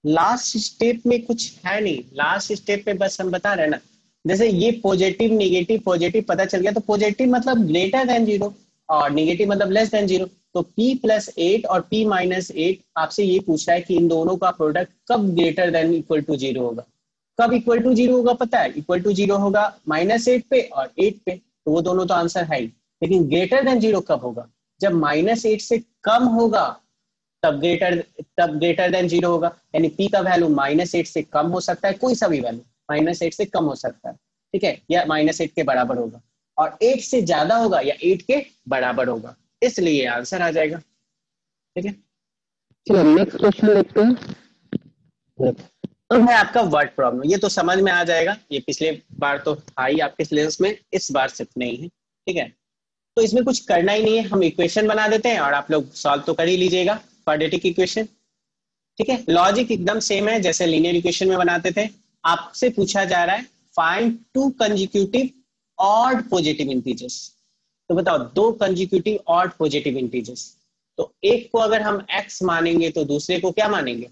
लास्ट स्टेप में कुछ है नहीं, लास्ट स्टेप में बस हम बता रहे हैं ना, जैसे ये पॉजिटिव नेगेटिव पॉजिटिव पता चल गया, तो पॉजिटिव मतलब ग्रेटर देन 0 और नेगेटिव मतलब लेस देन 0। तो p+8 और p-8 आपसे ये पूछ रहा है कि इन दोनों का प्रोडक्ट कब ग्रेटर देन इक्वल टू 0 होगा। कब इक्वल टू 0 होगा पता है? इक्वल टू 0 होगा -8 पे और 8 पे, तो वो दोनों तो आंसर है ही, लेकिन ग्रेटर देन 0 कब होगा? जब -8 से कम होगा तब ग्रेटर देन 0 होगा, यानी p का वैल्यू -8 से कम हो सकता है, कोई सा भी वैल्यू -8 से कम हो सकता है, ठीक है, या -8 के बराबर होगा, और 8 से ज्यादा होगा या 8 के बराबर होगा, इसलिए आंसर आ जाएगा, ठीक है। चलो नेक्स्ट क्वेश्चन देखते हैं। अब है आपका वर्ड प्रॉब्लम, ये तो समझ में आ जाएगा, ये पिछले बार तो था ही आपके सिलेबस में, इस बार सिर्फ नहीं है, ठीक है, तो इसमें कुछ करना ही नहीं है, हम इक्वेशन बना देते हैं और आप लोग सॉल्व तो कर ही लीजिएगा क्वाड्रेटिक इक्वेशन। ठीक है, लॉजिक एकदम सेम है जैसे लीनियर इक्वेशन में बनाते थे। आपसे पूछा जा रहा है find to consecutive odd positive integers. तो बताओ दो कंसेक्यूटिव ऑड पॉजिटिव इंटीजर्स, तो एक को अगर हम x मानेंगे तो दूसरे को क्या मानेंगे?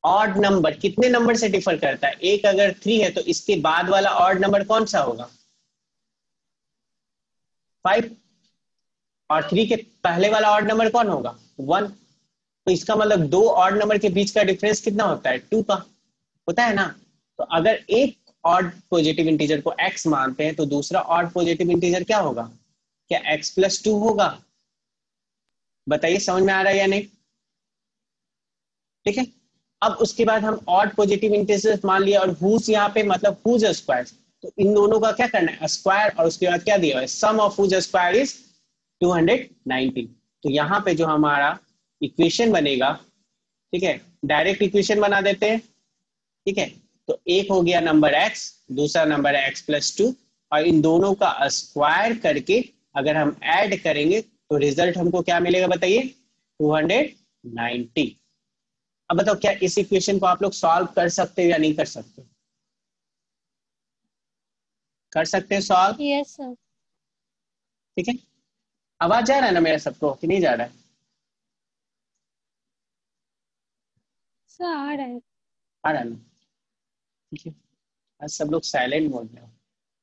Odd number. कितने नंबर से डिफर करता है? एक अगर 3 है तो इसके बाद वाला ऑड नंबर कौन सा होगा? 5। और 3 के पहले वाला ऑड नंबर कौन होगा? 1। तो इसका मतलब दो ऑड नंबर के बीच का डिफरेंस कितना होता है? 2 का होता है ना। तो अगर एक ऑड पॉजिटिव इंटीजर को x मानते हैं तो दूसरा ऑड पॉजिटिव इंटीजर क्या होगा? क्या x + 2 होगा? बताइए समझ में आ रहा है या नहीं? ठीक है, अब उसके बाद हम ऑड पॉजिटिव इंटीजर्स मान लिया और हुज यहाँ पे मतलब हुज स्क्वायर, तो इन दोनों का क्या करना है? स्क्वायर, और उसके बाद क्या दिया हुआ है? सम ऑफ हुज स्क्वायर इज 290। तो यहाँ पे जो हमारा इक्वेशन बनेगा, ठीक है, डायरेक्ट इक्वेशन बना देते हैं। ठीक है, तो एक हो गया नंबर x, दूसरा नंबर है x + 2, और इन दोनों का स्क्वायर करके अगर हम ऐड करेंगे तो रिजल्ट हमको क्या मिलेगा बताइए? 290। अब बताओ क्या इस इक्वेशन को आप लोग सॉल्व कर सकते हो या नहीं कर सकते? कर सकते हैं सॉल्व? Yes sir. ठीक है, आवाज जा रहा है ना मेरा सबको कि नहीं जा रहा है? सर आ रहा है। आ रहा है ना? ठीक है, आज सब लोग साइलेंट मोड में हो।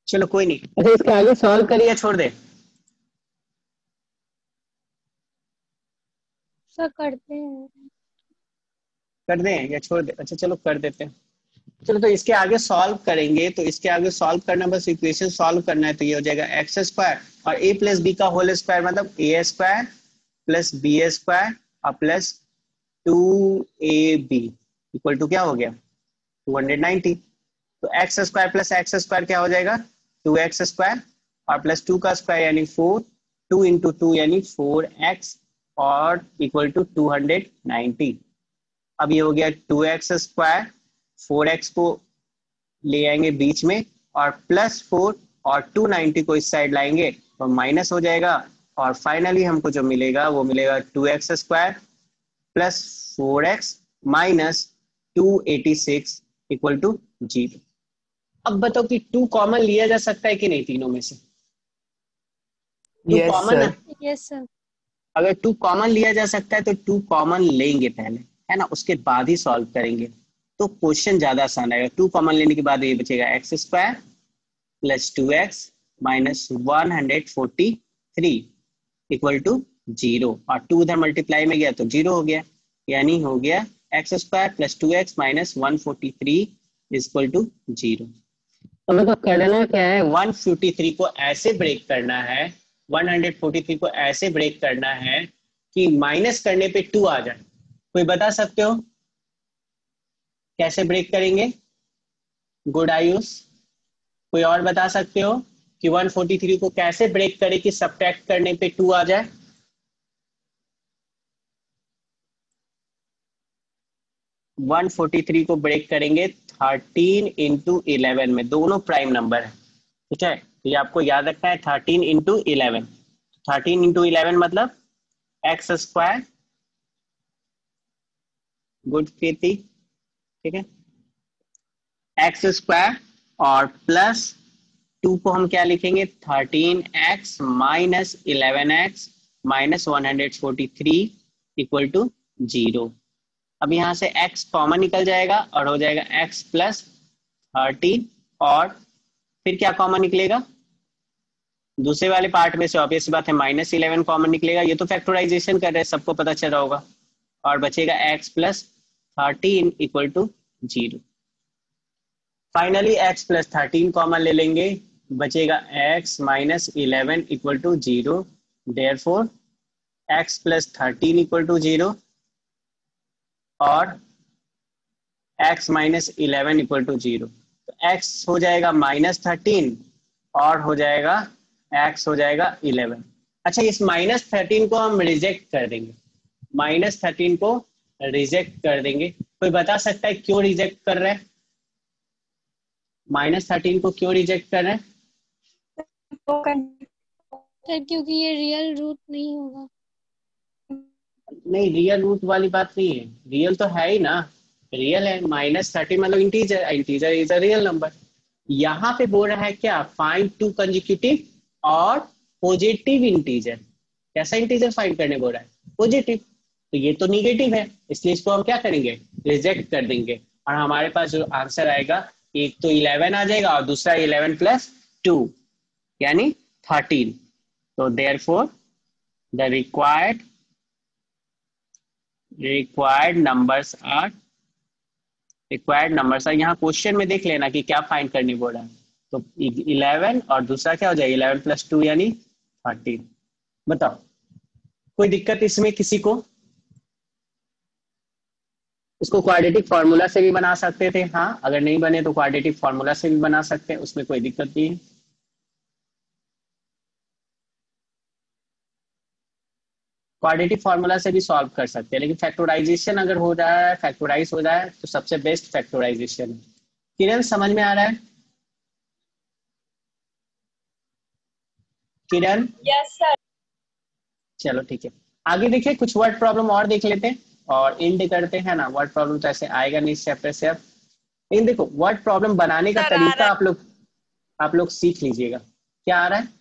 चलो कोई नहीं, अच्छा इसके आगे सॉल्व करिए, छोड़ दे। सर करते हैं। कर दें या छोड़ दे? अच्छा चलो कर देते हैं। चलो तो इसके आगे सॉल्व करेंगे, तो इसके आगे सॉल्व करना, बस इक्वेशन सॉल्व करना है। तो ये हो जाएगा x² और a + b का होल स्क्वायर मतलब a² + b² और प्लस 2ab इक्वल टू क्या हो गया? 290। तो x² + x² क्या हो जाएगा? 2x² और प्लस 2 का स्क्वायर यानी 4, 2 × 2 यानी 4x और इक्वल टू 290। अब ये हो गया 2x², 4x को ले आएंगे बीच में और +4 और 290 को इस साइड लाएंगे तो माइनस हो जाएगा, और फाइनली हमको जो मिलेगा वो मिलेगा 2x² + 4x - 286 इक्वल टू 0। अब बताओ कि 2 कॉमन लिया जा सकता है कि नहीं तीनों में से? 2 यस कॉमन सर। है। Yes sir. अगर 2 कॉमन लिया जा सकता है तो 2 कॉमन लेंगे पहले, है ना, उसके बाद ही सॉल्व करेंगे तो क्वेश्चन ज्यादा आसान आएगा। 2 कॉमन लेने के बाद ये बचेगा x² + 2x - 143 इक्वल टू 0, और 2 उधर मल्टीप्लाई में गया तो 0 हो गया, यानी हो गया x² + 2x - 143 इक्वल टू 0। तो मतलब करना क्या है? 143 को ऐसे ब्रेक करना है, 143 को ऐसे ब्रेक करना है कि माइनस करने पे 2 आ जाए। कोई बता सकते हो कैसे ब्रेक करेंगे? गुड आयुष, कोई और बता सकते हो कि 143 को कैसे ब्रेक करे कि सब्ट्रैक्ट करने पे 2 आ जाए? वन 43 को ब्रेक करेंगे 13 × 11 में, दोनों प्राइम नंबर है। ठीक है, तो ये आपको याद रखना है 13 × 11। 13 × 11 मतलब x², गुड कृति, ठीक है, x² और प्लस 2 को हम क्या लिखेंगे? 13x - 11x - 143 equal to 0। अब यहाँ से x कॉमन निकल जाएगा और हो जाएगा x + 13, और फिर क्या कॉमन निकलेगा? दूसरे वाले पार्ट में से ऑब्वियस बात है -11 कॉमन निकलेगा। ये तो फैक्टराइजेशन कर रहे हैं, सबको पता चल रहा होगा, और बचेगा x + 13 equal to 0। Finally x + 13 common ले लेंगे, बचेगा x - 11 equal to 0। Therefore x + 13 equal to 0 और x - 11 इक्वल टू 0। तो x हो जाएगा -13 और हो जाएगा x हो जाएगा 11। अच्छा, इस -13 को हम रिजेक्ट कर देंगे, -13 को रिजेक्ट कर देंगे। कोई बता सकता है क्यों रिजेक्ट कर रहे हैं? -13 को क्यों रिजेक्ट कर रहे हैं? सर क्योंकि ये रियल रूट नहीं होगा। नहीं, रियल रूट वाली बात नहीं है, रियल तो है ही ना, रियल है। -30 मतलब integer, integer is a real number. यहाँ पे बोल रहा है क्या, फाइंड टू कंजिक्यूटिव और पॉजिटिव इंटीजर। कैसा इंटीजर फाइंड करने बोल रहा है, पॉजिटिव। तो ये तो निगेटिव है, इसलिए इसको हम क्या करेंगे, रिजेक्ट कर देंगे। और हमारे पास जो आंसर आएगा, एक तो 11 आ जाएगा और दूसरा 11 + 2 यानी 13। तो therefore the required numbers are, यहाँ क्वेश्चन में देख लेना कि क्या फाइंड करने बोल रहा है। तो 11 और दूसरा क्या हो जाएगा, 11 + 2 यानी 13। बताओ कोई दिक्कत इसमें किसी को? इसको क्वाड्रेटिक फार्मूला से भी बना सकते थे, हाँ अगर नहीं बने तो क्वाड्रेटिक फार्मूला से भी बना सकते हैं, उसमें कोई दिक्कत नहीं है। क्वाड्रेटिक फार्मूला से भी सॉल्व कर सकते हैं, लेकिन फैक्टराइजेशन अगर हो रहा है, फैक्टराइज हो रहा है तो सबसे बेस्ट फैक्टराइजेशन है। किरण समझ में आ रहा है? किरण? Yes sir. चलो ठीक है, आगे देखिए कुछ वर्ड प्रॉब्लम और देख लेते हैं और एंड करते हैं ना। वर्ड प्रॉब्लम तो ऐसे आएगा नहीं इस चैप्टर से अब, लेकिन देखो वर्ड प्रॉब्लम बनाने का सर आ तरीका रहा आप लोग सीख लीजिएगा। क्या आ रहा है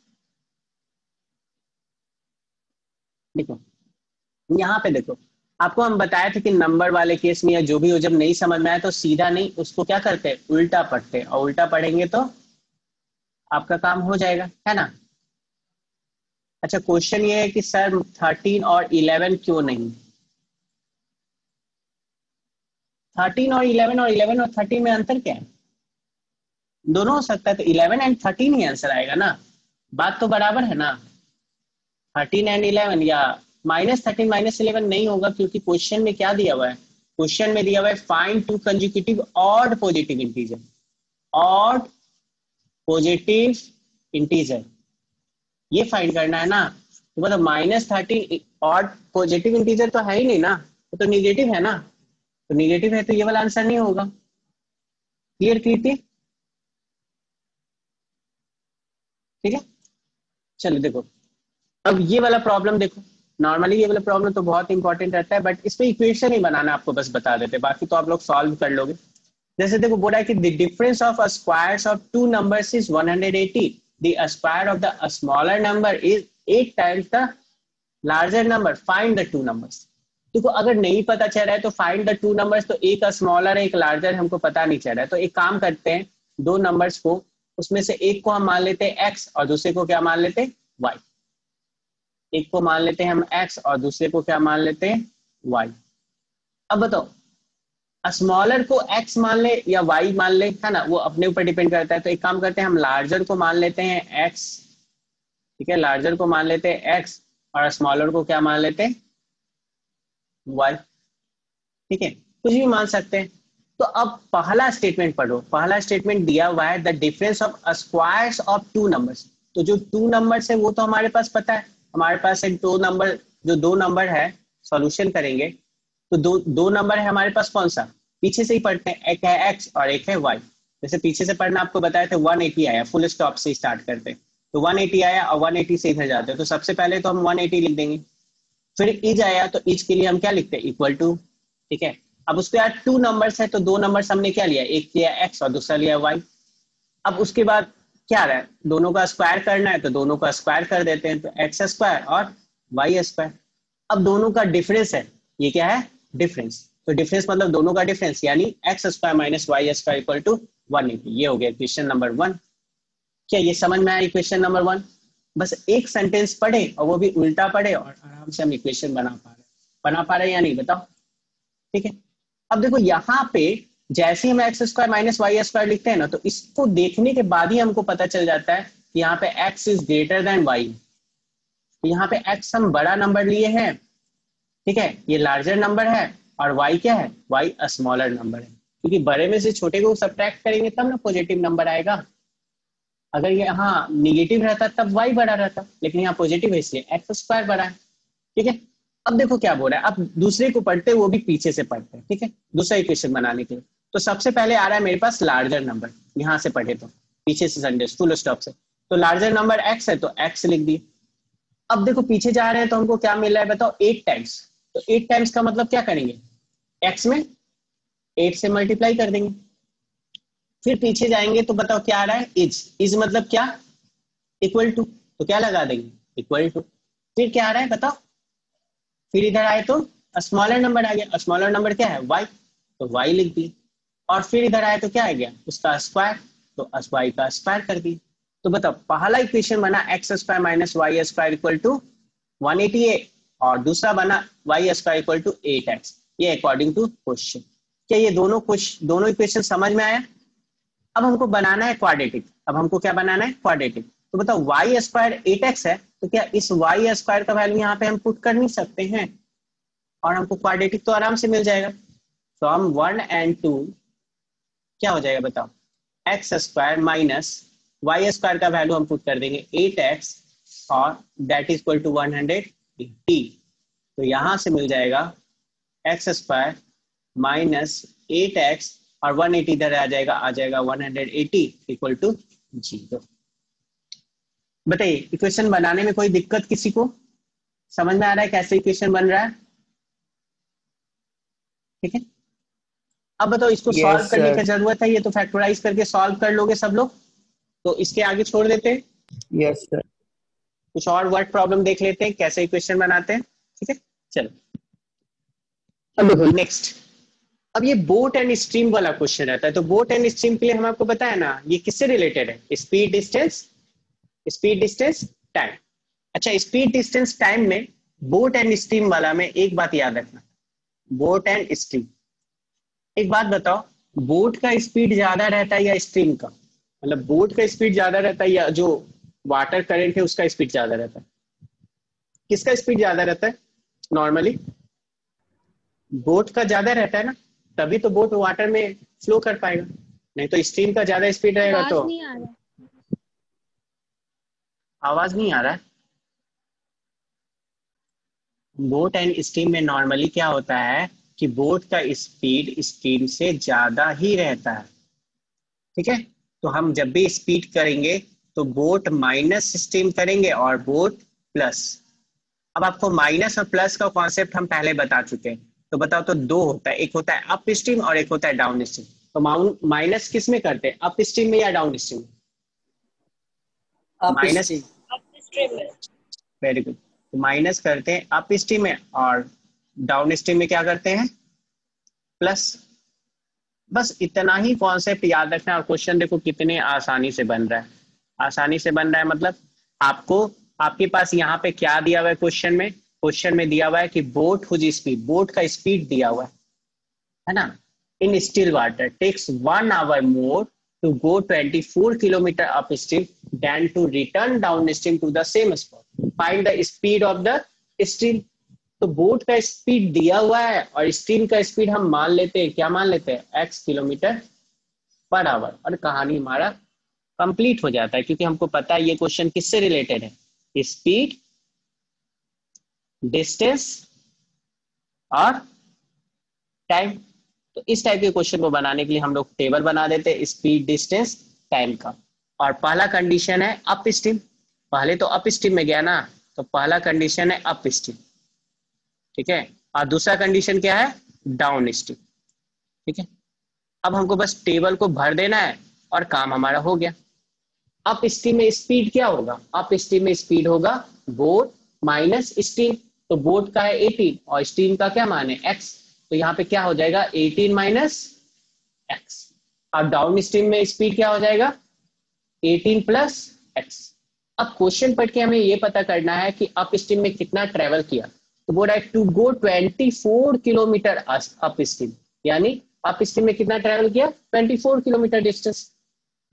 देखो, यहाँ पे देखो, आपको हम बताए थे कि नंबर वाले केस में या जो भी हो, जब नहीं समझ में आए तो सीधा नहीं, उसको क्या करते हैं, उल्टा पढ़ते हैं, और उल्टा पढ़ेंगे तो आपका काम हो जाएगा, है ना। अच्छा क्वेश्चन ये है कि सर 13 और 11 क्यों नहीं? 13 और 11 और 11 और 13 में अंतर क्या है? दोनों हो सकता है, तो 11 एंड 13 ही आंसर आएगा ना, बात तो बराबर है ना। 13 एंड 11 या -13 -11 नहीं होगा, क्योंकि क्वेश्चन में क्या दिया हुआ है, क्वेश्चन में दिया हुआ है find to consecutive odd positive integer, odd positive integer ये फाइंड करना है ना। तो मतलब -13 ऑड पॉजिटिव इंटीजर तो है ही नहीं ना, वो तो निगेटिव है ना, तो निगेटिव है तो ये वाला आंसर नहीं होगा। क्लियर कीर्ति? ठीक है, चलो देखो अब ये वाला प्रॉब्लम देखो। नॉर्मली ये वाला प्रॉब्लम तो बहुत इंपॉर्टेंट रहता है, बट इस पे इक्वेशन ही बनाना आपको बस बता देते, बाकी तो आप लोग सॉल्व कर लोगे। जैसे देखो बोला है कि the difference of squares of two numbers is 180, the square of the smaller number is 8 times the larger number, find the two numbers. देखो अगर नहीं पता चल रहा है तो फाइंड द टू नंबर्स, तो एक स्मॉलर है एक लार्जर, हमको पता नहीं चल रहा है, तो एक काम करते हैं, दो नंबर्स को, उसमें से एक को हम मान लेते हैं x और दूसरे को क्या मान लेते हैं y। एक को मान लेते हैं हम x और दूसरे को क्या मान लेते हैं y। अब बताओ स्मॉलर को x मान ले या y मान ले, है ना, वो अपने ऊपर डिपेंड करता है। तो एक काम करते हैं, हम लार्जर को मान लेते हैं x, ठीक है, लार्जर को मान लेते हैं x और स्मॉलर को क्या मान लेते हैं y। ठीक है, कुछ भी मान सकते हैं। तो अब पहला स्टेटमेंट पढ़ो, पहला स्टेटमेंट दिया हुआ है the difference of squares of two numbers. तो जो टू नंबर्स है वो तो हमारे पास पता है, हमारे पास एक दो नंबर, जो दो नंबर है सॉल्यूशन करेंगे तो दो नंबर है हमारे पास, कौन सा, पीछे से ही पढ़ते हैं, एक है x और एक है y। जैसे पीछे से पढ़ना आपको बताया था 180 आया, फुल स्टॉप से स्टार्ट करते हैं, तो 180 आया और 180 से इधर जाते हैं, तो सबसे पहले तो हम 180 लिख देंगे। फिर इज आया तो इज के लिए हम क्या लिखते हैं, इक्वल टू, ठीक है। अब उसके बाद टू नंबर्स है तो दो नंबर्स हमने क्या लिया, एक लिया x और दूसरा लिया y। अब उसके बाद क्या रहा है, दोनों का स्क्वायर करना है तो दोनों का स्क्वायर कर देते हैं, तो एक्स स्क्वायर और वाई स्क्वायर। अब दोनों का डिफरेंस है, ये क्या है डिफरेंस, तो डिफरेंस मतलब दोनों का डिफरेंस यानी x square minus y square equal to 180। ये हो गया क्वेश्चन नंबर 1। क्या ये समझ में आया इक्वेशन नंबर 1? बस एक सेंटेंस पढ़े और वो भी उल्टा पढ़े और आराम से हम इक्वेशन बना पा रहे या नहीं बताओ। ठीक है, अब देखो यहाँ पे जैसे ही हम x square minus y square लिखते हैं ना, तो इसको देखने के बाद ही हमको पता चल जाता है कि यहाँ पे x is greater than y. तो यहाँ पे x हम बड़ा नंबर लिए हैं, ठीक है, ये लार्जर नंबर है, और y क्या है, y स्मॉलर नंबर है, क्योंकि बड़े में से छोटे को सब्ट्रैक्ट करेंगे तब ना पॉजिटिव नंबर आएगा। अगर ये यहाँ निगेटिव रहता तब y बड़ा रहता, लेकिन यहाँ पॉजिटिव है इसलिए एक्स स्क्वायर बड़ा है। ठीक है, अब देखो क्या बोल रहा है, अब दूसरे को पढ़ते वो भी पीछे से पढ़ते हैं, ठीक है, दूसरा इक्वेशन बनाने के लिए। तो सबसे पहले आ रहा है मेरे पास लार्जर नंबर, यहाँ से पढ़े तो पीछे से संडे फुल स्टॉप से, तो लार्जर नंबर x है तो x लिख दिए। अब देखो पीछे जा रहे हैं तो हमको क्या मिल रहा है बताओ, 8 टाइम्स। तो 8 टाइम्स का मतलब क्या करेंगे, x में 8 से मल्टीप्लाई कर देंगे। फिर पीछे जाएंगे तो बताओ क्या आ रहा है, इज मतलब क्या, इक्वल टू, तो क्या लगा देंगे, इक्वल टू। फिर क्या आ रहा है बताओ, फिर इधर आए तो स्मॉलर नंबर आ गया, स्मॉलर नंबर क्या है y, तो y लिख दिए। और फिर इधर आए तो क्या आ गया, उसका स्क्वायर, तो y का स्क्वायर कर दिए। तो बताओ पहला इक्वेशन बना x square minus y square equal to 188 और दूसरा बना Y square equal to 8x, ये अकॉर्डिंग टू क्वेश्चन। क्या ये दोनों इक्वेशन समझ में आया? अब हमको बनाना है क्वाड्रेटिक, अब हमको क्या बनाना है, क्वाड्रेटिक। तो बताओ वाई स्क्वायर 8x है, तो क्या इस वाई स्क्वायर का वैल्यू यहाँ पे हम पुट कर नहीं सकते हैं और हमको क्वाड्रेटिक तो आराम से मिल जाएगा। फ्रॉम 1 and 2 क्या हो जाएगा बताओ, x square minus y square का वैल्यू हम पुट कर देंगे 8x और दैट इज इक्वल टू 180। तो यहां से मिल जाएगा एक्स स्क्वायर माइनस 8x और 180 इधर आ जाएगा 180 इक्वल टू 0। बताइए इक्वेशन बनाने में कोई दिक्कत किसी को, समझ में आ रहा है कैसे इक्वेशन बन रहा है? ठीक है, अब बताओ इसको सॉल्व करने की जरूरत है, ये तो फैक्टराइज करके सॉल्व कर लोगे सब लोग, तो इसके आगे छोड़ देते हैं। Yes sir. कुछ और वर्ड प्रॉब्लम देख लेते हैं कैसे इक्वेशन बनाते हैं। ठीक है चलो, अब नेक्स्ट, अब ये बोट एंड स्ट्रीम वाला क्वेश्चन रहता है। तो बोट एंड स्ट्रीम के लिए हम आपको बताया ना, ये किससे रिलेटेड है, स्पीड डिस्टेंस टाइम। अच्छा स्पीड डिस्टेंस टाइम में बोट एंड स्ट्रीम वाला में एक बात याद रखना, बोट एंड स्ट्रीम, एक बात बताओ, बोट का स्पीड ज्यादा रहता है या स्ट्रीम का, मतलब बोट का स्पीड ज्यादा रहता है या जो वाटर करंट है उसका स्पीड ज्यादा रहता है, किसका स्पीड ज्यादा रहता है? नॉर्मली बोट का ज्यादा रहता है ना, तभी तो बोट वाटर में फ्लो कर पाएगा, नहीं तो स्ट्रीम का ज्यादा स्पीड रहेगा। आवाज तो नहीं आ रहा। आवाज नहीं आ रहा है? बोट एंड स्ट्रीम में नॉर्मली क्या होता है कि बोट का स्पीड स्ट्रीम से ज्यादा ही रहता है। ठीक है, तो हम जब भी स्पीड करेंगे तो बोट माइनस स्ट्रीम करेंगे और बोट प्लस। अब आपको माइनस और प्लस का कॉन्सेप्ट हम पहले बता चुके हैं, तो बताओ तो दो होता है, एक होता है अप स्ट्रीम और एक होता है डाउन स्ट्रीम। तो माइनस किस में करते हैं, अप स्ट्रीम में या डाउन स्ट्रीम में? Minus, very good. तो माइनस करते हैं अप स्ट्रीम में और डाउन स्ट्रीम में क्या करते हैं, प्लस। बस इतना ही कॉन्सेप्ट याद रखना। और क्वेश्चन देखो कितने आसानी से बन रहा है, आसानी से बन रहा है मतलब आपको, आपके पास यहाँ पे क्या दिया हुआ है क्वेश्चन में दिया हुआ है कि बोट हुज स्पीड, बोट का स्पीड दिया हुआ है ना, in still water takes 1 hour more to go 24 kilometre upstream then to return downstream to the same spot, find the speed of the stream. तो boat का speed दिया हुआ है और स्ट्रीम का स्पीड हम मान लेते हैं, क्या मान लेते हैं, x किलोमीटर पर आवर, और कहानी हमारा कंप्लीट हो जाता है। क्योंकि हमको पता है ये क्वेश्चन किससे रिलेटेड है, स्पीड डिस्टेंस और टाइम। तो इस टाइप के क्वेश्चन को बनाने के लिए हम लोग टेबल बना देते हैं स्पीड डिस्टेंस टाइम का। और पहला कंडीशन है अप स्ट्रीम, पहले तो अप स्ट्रीम में गया ना, तो पहला कंडीशन है अप स्ट्रीम। ठीक है, और दूसरा कंडीशन क्या है, डाउन स्ट्रीम। ठीक है, अब हमको बस टेबल को भर देना है और काम हमारा हो गया। अप स्ट्रीम में स्पीड क्या होगा, अप स्ट्रीम में स्पीड होगा बोट माइनस स्ट्रीम। तो बोट का है 18 और स्ट्रीम का क्या मान है, x, तो यहाँ पे क्या हो जाएगा 18 माइनस x। और डाउन स्ट्रीम में स्पीड क्या हो जाएगा 18 प्लस x। अब क्वेश्चन पढ़ के हमें ये पता करना है कि अप स्ट्रीम में कितना ट्रेवल किया, तो बोल रहा है to go 24 kilometre upstream, यानी अप स्ट्रीम में कितना ट्रेवल किया 24 kilometre distance,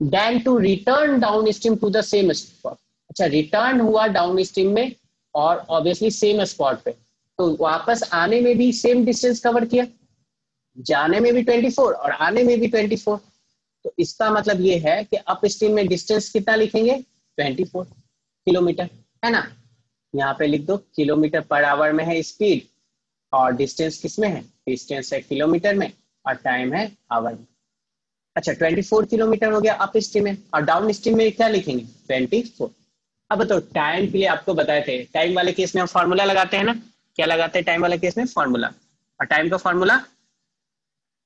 then to return downstream to the same spot. अच्छा रिटर्न हुआ डाउन स्ट्रीम में और ऑब्वियसली सेम स्पॉट पे, तो वापस आने में भी सेम डिस्टेंस कवर किया, जाने में भी 24 और आने में भी 24। तो इसका मतलब ये है कि अप स्ट्रीम में डिस्टेंस कितना लिखेंगे 24 किलोमीटर, है ना। यहाँ पे लिख दो किलोमीटर पर आवर में है स्पीड और डिस्टेंस किस में है, डिस्टेंस है किलोमीटर में और टाइम है आवर में। अच्छा 24 किलोमीटर हो गया अप स्ट्रीम में, और डाउन स्ट्रीम में क्या लिखेंगे 24। अब बताओ टाइम के लिए आपको बताए थे, टाइम वाले केस में हम फॉर्मूला लगाते हैं ना, क्या लगाते हैं टाइम वाले केस में फॉर्मूला, और टाइम का फॉर्मूला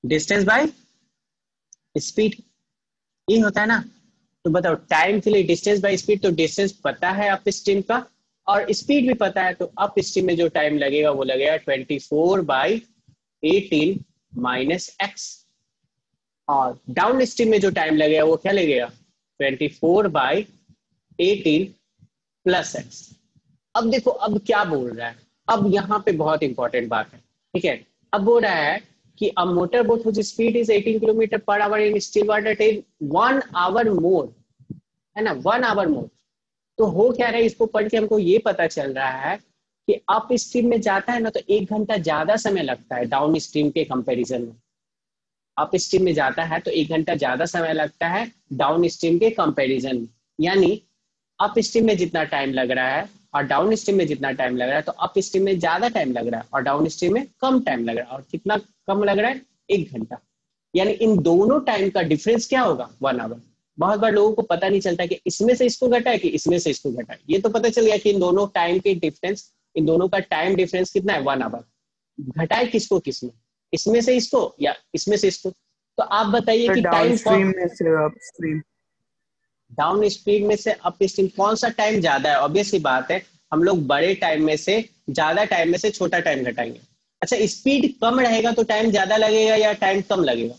डिस्टेंस बाय स्पीड, ये होता है ना। तो बताओ टाइम के लिए डिस्टेंस बाय स्पीड, तो डिस्टेंस पता है अप स्ट्रीम का और स्पीड भी पता है, तो अप स्ट्रीम में जो टाइम लगेगा वो लगेगा 24/18 माइनस एक्स, और डाउन स्ट्रीम में जो टाइम लगेगा वो क्या लगेगा 24/18 प्लस एक्स। अब देखो अब क्या बोल रहा है, अब यहाँ पे बहुत इंपॉर्टेंट बात है, ठीक है। अब बोल रहा है कि a motor boat whose speed is 18 kilometre per hour in still water take 1 hour more, है ना 1 आवर मोर। तो हो क्या रहा है, इसको पढ़ के हमको ये पता चल रहा है कि अप स्ट्रीम में जाता है ना तो 1 घंटा ज्यादा समय लगता है डाउन स्ट्रीम के कंपैरिजन में। अप स्ट्रीम में जाता है तो 1 घंटा ज्यादा समय लगता है डाउन स्ट्रीम के कंपैरिजन में, यानी अप स्ट्रीम में जितना टाइम लग रहा है और डाउन स्ट्रीम में जितना टाइम लग रहा है, तो अप स्ट्रीम में ज्यादा टाइम लग रहा है और डाउन स्ट्रीम में कम टाइम लग रहा है। और कितना कम लग रहा है 1 घंटा, यानी इन दोनों टाइम का डिफरेंस क्या होगा 1 आवर। बहुत बार लोगों को पता नहीं चलता कि इसमें से इसको घटा है कि इसमें से इसको घटा है, ये तो पता चल गया कि इन दोनों टाइम के डिफरेंस, इन दोनों का टाइम डिफरेंस कितना है 1 आवर। घटाए किसको किसमें, इसमें से इसको या इसमें से इसको। तो आप बताइए कि डाउन टाइम स्ट्रीम में से अप स्ट्रीम। डाउन स्पीड में से अप स्ट्रीम कौन सा टाइम ज्यादा है, ऑब्वियस सी बात है हम लोग बड़े टाइम में से ज्यादा टाइम में से छोटा टाइम घटाएंगे। अच्छा स्पीड कम रहेगा तो टाइम ज्यादा लगेगा या टाइम कम लगेगा,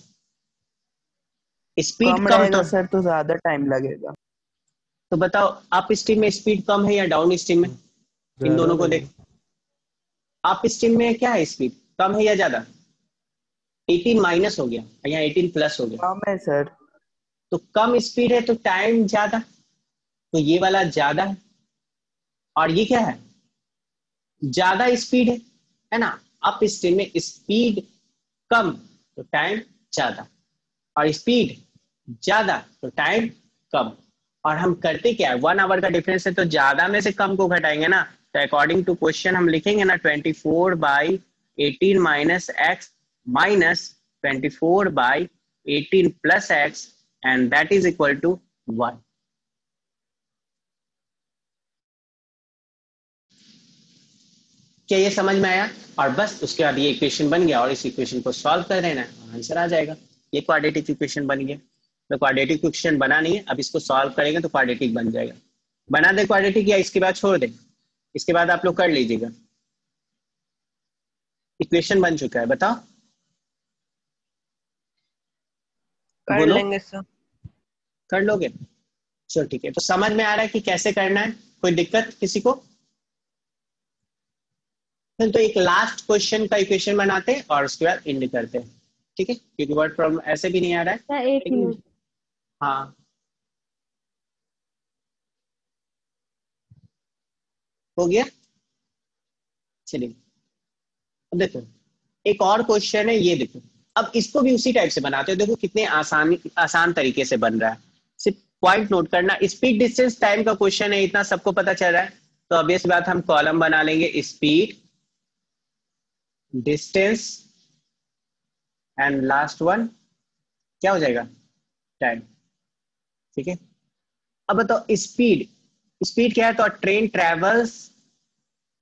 स्पीड कम कम रहेगा तो सर तो ज्यादा टाइम लगेगा। तो बताओ अप स्ट्रीम में स्पीड कम है या डाउन स्ट्रीम में, इन ज्यादा दोनों को देख। लगेगा। अप स्ट्रीम में क्या है स्पीड कम है या ज्यादा, 18 माइनस हो गया, यहाँ 18 प्लस हो गया, कम है सर। तो कम स्पीड है तो टाइम ज्यादा, तो ये वाला ज्यादा है, और ये क्या है ज्यादा स्पीड है ना। अप स्ट्रीम में स्पीड कम तो टाइम ज्यादा, और स्पीड ज्यादा तो टाइम कम। और हम करते क्या है 1 आवर का डिफरेंस है तो ज्यादा में से कम को घटाएंगे ना, तो अकॉर्डिंग टू क्वेश्चन हम लिखेंगे ना 24/18 minus x minus 24/18 plus x and that is equal to 1। क्या ये समझ में आया, और बस उसके बाद ये इक्वेशन बन गया और इस इक्वेशन को सॉल्व कर देना है, आंसर आ जाएगा। ये क्वाड्रेटिक इक्वेशन बन गया। तो क्वाड्रेटिक इक्वेशन बना नहीं है, अब इसको सॉल्व करेंगे तो क्वाड्रेटिक बन जाएगा। बना दे क्वाड्रेटिक या इसके बाद छोड़ दे, इसके बाद आप लोग कर लीजिएगा। इक्वेशन बन चुका है, बताओ कर बोलो लेंगे सर। कर लोगे, चलो ठीक है। तो समझ में आ रहा है कि कैसे करना है, कोई दिक्कत किसी को। तो एक लास्ट क्वेश्चन का इक्वेशन बनाते हैं और उसके बाद एंड करते हैं, ठीक है, क्योंकि वर्ड प्रॉब्लम ऐसे भी नहीं आ रहा है। सर एक लेकिन मिनट। हाँ हो गया, चलिए। अब देखो एक और क्वेश्चन है, ये देखो अब इसको भी उसी टाइप से बनाते हैं। देखो कितने आसान तरीके से बन रहा है, सिर्फ पॉइंट नोट करना। स्पीड डिस्टेंस टाइम का क्वेश्चन है, इतना सबको पता चल रहा है। तो ऑब्वियस बात हम कॉलम बना लेंगे speed distance and last one क्या हो जाएगा टाइम, ठीक है। अब बताओ स्पीड, स्पीड क्या है, तो train travels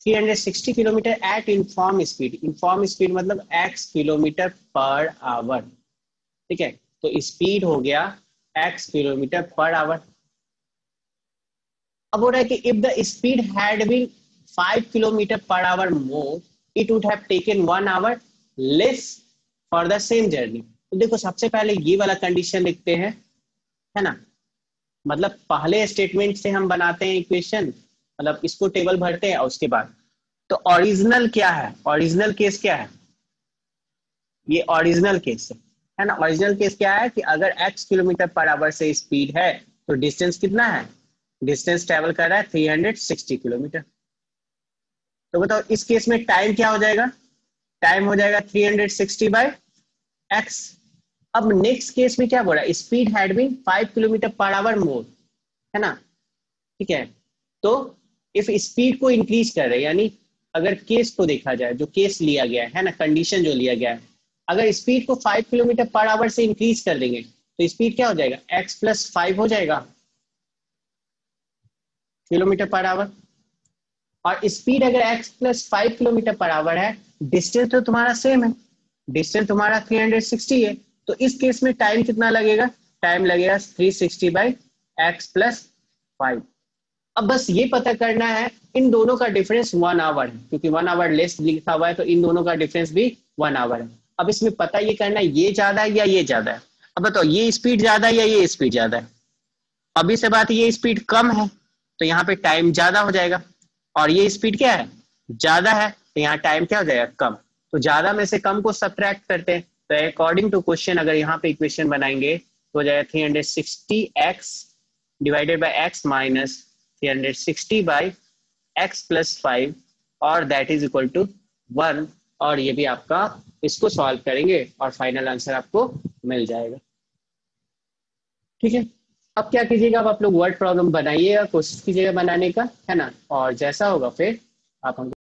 360 kilometre at uniform speed, uniform speed मतलब x किलोमीटर पर आवर, ठीक है। तो स्पीड हो गया x किलोमीटर पर आवर। अब हो रहा है कि if the speed had been 5 kilometre per hour more it would have taken 1 hour less for the same journey. तो देखो सबसे पहले ये वाला कंडीशन लिखते हैं, है ना, मतलब पहले स्टेटमेंट से हम बनाते हैं इक्वेशन, मतलब इसको टेबल भरते हैं और उसके बाद तो ओरिजिनल क्या है, ओरिजिनल केस क्या है, ये ओरिजिनल केस है ना। ओरिजिनल केस क्या है कि अगर x किलोमीटर पर आवर से स्पीड है तो डिस्टेंस कितना है, डिस्टेंस ट्रेवल कर रहा है 360 किलोमीटर। तो बताओ इस केस में टाइम क्या हो जाएगा, टाइम हो जाएगा 360/x। अब नेक्स्ट केस में क्या बोल रहा है, speed had been 5 kilometre per hour more, है ना, ठीक है। तो इफ स्पीड को इंक्रीज कर रहे हैं, यानी अगर केस को देखा जाए, जो केस लिया गया है ना, कंडीशन जो लिया गया है, अगर स्पीड को 5 किलोमीटर पर आवर से इंक्रीज कर देंगे तो स्पीड क्या हो जाएगा, x+5 हो जाएगा किलोमीटर पर आवर। और स्पीड अगर x+5 किलोमीटर पर आवर है, डिस्टेंस तो तुम्हारा सेम है, डिस्टेंस तुम्हारा 360 है, तो इस केस में टाइम कितना लगेगा, टाइम लगेगा 360/x+5। अब बस ये पता करना है इन दोनों का डिफरेंस 1 आवर है, क्योंकि 1 आवर लेस लिखा हुआ है तो इन दोनों का डिफरेंस भी 1 आवर है। अब इसमें पता ये करना है ये ज्यादा है या ये ज्यादा है। अब बताओ ये स्पीड ज्यादा है या ये स्पीड ज्यादा है। अभी से बात ये स्पीड कम है तो यहाँ पे टाइम ज्यादा हो जाएगा, और ये स्पीड क्या है, ज्यादा है, तो यहाँ टाइम क्या हो जाएगा, कम। तो ज्यादा में से कम को सब्ट्रैक्ट करते हैं, तो अकॉर्डिंग टू क्वेश्चन अगर यहाँ पे इक्वेशन बनाएंगे तो हो जाएगा 360x divided by x minus 360/x+5 और दैट इज इक्वल टू 1। और ये भी आपका, इसको सॉल्व करेंगे और फाइनल आंसर आपको मिल जाएगा। ठीक है, अब क्या कीजिएगा, अब आप लोग वर्ड प्रॉब्लम बनाइएगा, कोशिश कीजिएगा बनाने का, है ना, और जैसा होगा फिर आप हमको